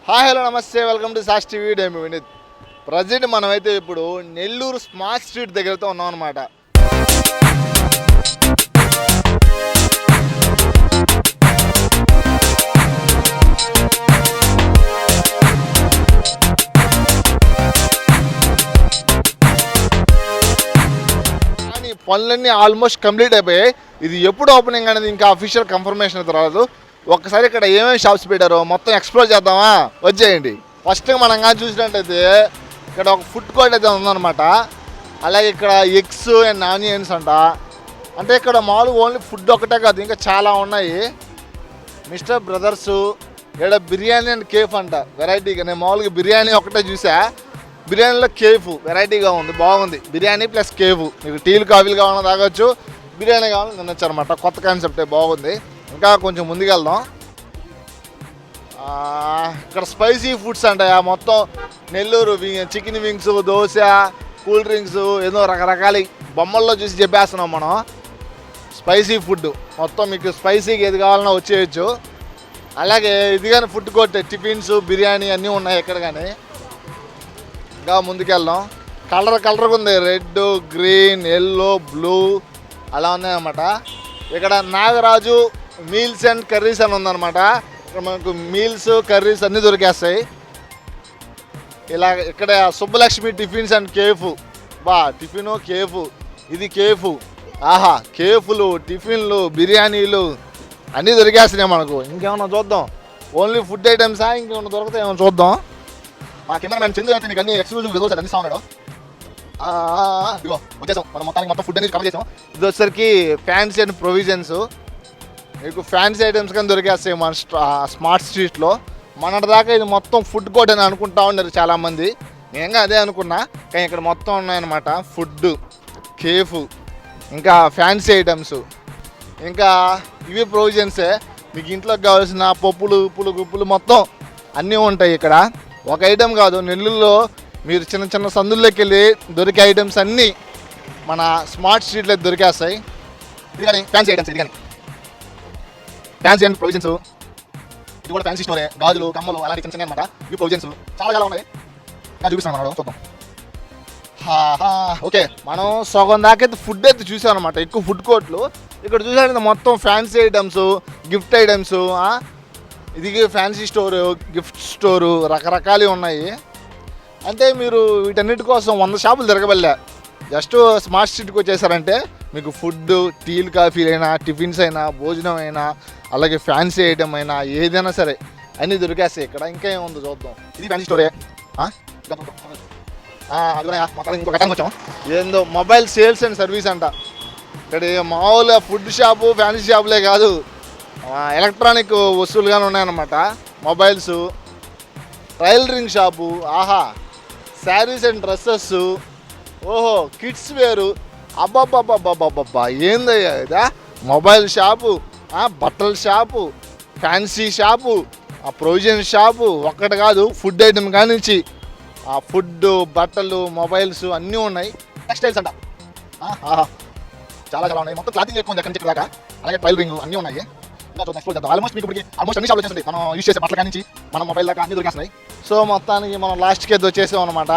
Hi hello నమస్తే welcome to SAS TV డేమి Vineeth. Present మనమైతే ఇప్పుడు నెల్లూరు స్మార్ట్ స్ట్రీట్ దగ్గరతో ఉన్నాం అనమాట. కానీ పనులన్నీ ఆల్మోస్ట్ కంప్లీట్ అయిపోయాయి. ఇది ఎప్పుడు ఓపెనింగ్ అనేది ఇంకా అఫీషియల్ కన్ఫర్మేషన్ అయితే రాదు. ఒక్కసారి ఇక్కడ ఏమేమి షాప్స్ పెట్టారో మొత్తం ఎక్స్ప్లోర్ చేద్దామా, వచ్చేయండి. ఫస్ట్ మనం కానీ చూసినట్టయితే ఇక్కడ ఒక ఫుడ్ కోర్ట్ అయితే ఉందన్నమాట. అలాగే ఇక్కడ ఎగ్స్ అండ్ ఆనియన్స్ అంట. అంటే ఇక్కడ మామూలుగా ఓన్లీ ఫుడ్ ఒకటే కాదు, ఇంకా చాలా ఉన్నాయి. మిస్టర్ బ్రదర్స్ ఇక్కడ బిర్యానీ అండ్ కేఫ్ అంట, వెరైటీగా. నేను మామూలుగా బిర్యానీ ఒకటే చూసా, బిర్యానీలో కేఫ్ వెరైటీగా ఉంది, బాగుంది. బిర్యానీ ప్లస్ కేఫ్, మీకు టీలు కాఫీలు కావాలన్నా తాగొచ్చు, బిర్యానీ కావాలని తినొచ్చు అనమాట. కొత్త కాన్సెప్టే, బాగుంది. ఇంకా కొంచెం ముందుకెళ్దాం. ఇక్కడ స్పైసీ ఫుడ్స్ అంటాయా, మొత్తం Nellore chicken wings, dosa, cool drinks, ఏదో రకరకాల బొమ్మల్లో చూసి చెప్పేస్తున్నాం మనం. స్పైసీ ఫుడ్ మొత్తం మీకు స్పైసీగా ఏది కావాలన్నా వచ్చేయచ్చు. అలాగే ఇది కానీ ఫుడ్ కోర్ట్, టిఫిన్స్, బిర్యానీ అన్నీ ఉన్నాయి ఇక్కడ. కానీ ఇంకా ముందుకెళ్దాం. కలర్గా ఉంది, రెడ్, గ్రీన్, ఎల్లో, బ్లూ అలా ఉన్నాయన్నమాట. ఇక్కడ నాగరాజు మీల్స్ అండ్ కర్రీస్ అని ఉందన్నమాట. ఇక్కడ మనకు మీల్స్, కర్రీస్ అన్నీ దొరికేస్తాయి. ఇలా ఇక్కడ Subbalakshmi tiffins and cafe, tiffin cafe, ఇది కేఫ్. ఆహా, కేఫ్లు, టిఫిన్లు, బిర్యానీలు అన్నీ దొరికేస్తున్నాయి మనకు. ఇంకేమన్నా చూద్దాం, ఓన్లీ ఫుడ్ ఐటమ్సా, ఇంకేమన్నా దొరుకుతాయి ఏమన్నా చూద్దాం. మా కింద మేము చెంది నీకు అన్ని ఎక్స్క్లూజివ్ రిజల్ట్స్ అన్ని ఉన్నాడు. ఇదిగో వచ్చేసాం మనం, మొత్తం ఫుడ్ అనేది కవర్ చేసాం. ఇది వచ్చేసరికి ఫ్యాన్సీ అండ్ ప్రొవిజన్స్. మీకు ఫ్యాన్సీ ఐటమ్స్ కానీ దొరికేస్తాయి మన స్మార్ట్ స్ట్రీట్లో. మొన్నటి దాకా ఇది మొత్తం ఫుడ్ కోర్ట్ అని అనుకుంటా ఉన్నారు చాలామంది. నేను అదే అనుకున్నా, కానీ ఇక్కడ మొత్తం ఉన్నాయన్నమాట. ఫుడ్, కేఫ్, ఇంకా ఫ్యాన్సీ ఐటమ్స్, ఇంకా ఇవి ప్రొవిజన్సే. మీకు ఇంట్లోకి కావాల్సిన పప్పులు, ఉప్పులు, గుప్పులు మొత్తం అన్నీ ఉంటాయి ఇక్కడ. ఒక ఐటెం కాదు, నెల్లూరులో మీరు చిన్న చిన్న సందుల్లోకి వెళ్ళి దొరికే ఐటమ్స్ అన్నీ మన స్మార్ట్ స్ట్రీట్లో దొరికేస్తాయి. ఇది కానీ ఫ్యాన్సీ ఐటమ్స్, ఇది కానీ ఫ్యాన్సీ అండ్ ప్రొవిజన్స్. ఇది కూడా ఫ్యాన్సీ స్టోరే, గాజులు, కమ్మలు అలాంటి చిన్న చిన్న అనమాట. ఇవి ప్రొవిజన్స్ చాలా ఉన్నాయి. చూపిస్తాను మనం చూద్దాం. ఓకే, మనం సగం దాకైతే ఫుడ్ అయితే చూసాం అనమాట. ఎక్కువ ఫుడ్ కోర్ట్లు ఇక్కడ చూసారంటే మొత్తం ఫ్యాన్సీ ఐటమ్స్, గిఫ్ట్ ఐటమ్స్. ఇది ఫ్యాన్సీ స్టోరు, గిఫ్ట్ స్టోరు, రకరకాలు ఉన్నాయి. అంటే మీరు వీటన్నిటి కోసం 100 షాపులు తిరగబల్లే. జస్ట్ స్మార్ట్ స్ట్రీట్కి వచ్చేసారంటే మీకు ఫుడ్, టీలు, కాఫీలు అయినా, టిఫిన్స్ అయినా, భోజనం అయినా, అలాగే ఫ్యాన్సీ ఐటమ్ అయినా, ఏదైనా సరే అన్నీ దొరికేస్తాయి ఇక్కడ. ఇంకా ఏముందో చూద్దాం. ఇది ఫ్యాన్సీ స్టోరే. ఇంకొక వచ్చాం, ఏందో మొబైల్ సేల్స్ అండ్ సర్వీస్ అంట. ఇక్కడ మామూలుగా ఫుడ్ షాపు, ఫ్యాన్సీ షాపులే కాదు, ఎలక్ట్రానిక్ వస్తువులుగానే ఉన్నాయన్నమాట. మొబైల్స్, టైలరింగ్ షాపు, ఆహా, శారీస్ అండ్ డ్రెస్సెస్, ఓహో, కిడ్స్ వేరు, అబ్బాబ్బాబ్బాబ్బాబ్బా, ఏందయ్యా ఇదా. మొబైల్ షాపు, బట్టల shop, fancy shop, provision shop, ఒక్కటి కాదు ఫుడ్ ఐటమ్ కానించి ఫుడ్, బట్టలు, మొబైల్స్ అన్నీ ఉన్నాయి. టెక్స్టైల్స్ అంట, చాలా చాలా ఉన్నాయి. మొత్తం క్లాతింగ్ ఎక్కువ ఉంది ఎక్కడి నుంచి దాకా. అలాగే టైలరింగ్ అన్నీ ఉన్నాయి. ఆల్మోస్ట్ మీకు ఇప్పటికి అన్ని షాపులు వచ్చేసింది. మనం యూజ్ చేసే బట్టల నుంచి మన మొబైల్ దాకా అన్నీ దొరికేస్తున్నాయి. సో మొత్తానికి మనం లాస్ట్కి అయితే వచ్చేసాం అనమాట.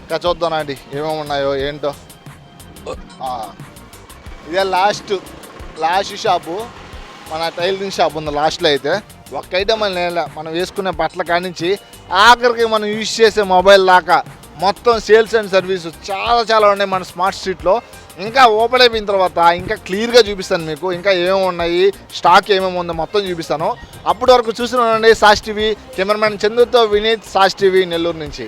ఇంకా చూద్దాం అండి ఏమేమి ఉన్నాయో ఏంటో. ఇదే లాస్ట్ షాపు, మన టైలరింగ్ షాప్ ఉంది లాస్ట్లో. అయితే ఒక్క ఐటమ్ అని లేదా, మనం వేసుకునే బట్టల కానించి ఆఖరికి మనం యూజ్ చేసే మొబైల్ దాకా మొత్తం సేల్స్ అండ్ సర్వీస్ చాలా చాలా ఉన్నాయి మన స్మార్ట్ స్ట్రీట్లో. ఇంకా ఓపెన్ అయిపోయిన తర్వాత ఇంకా క్లియర్గా చూపిస్తాను మీకు, ఇంకా ఏమేమి ఉన్నాయి, స్టాక్ ఏమేమి ఉందో మొత్తం చూపిస్తాను. అప్పటి వరకు చూస్తున్నానండి సాస్ టీవీ. కెమెరామ్యాన్ చందుతో వినీత్, సాస్ టీవీ నెల్లూరు నుంచి.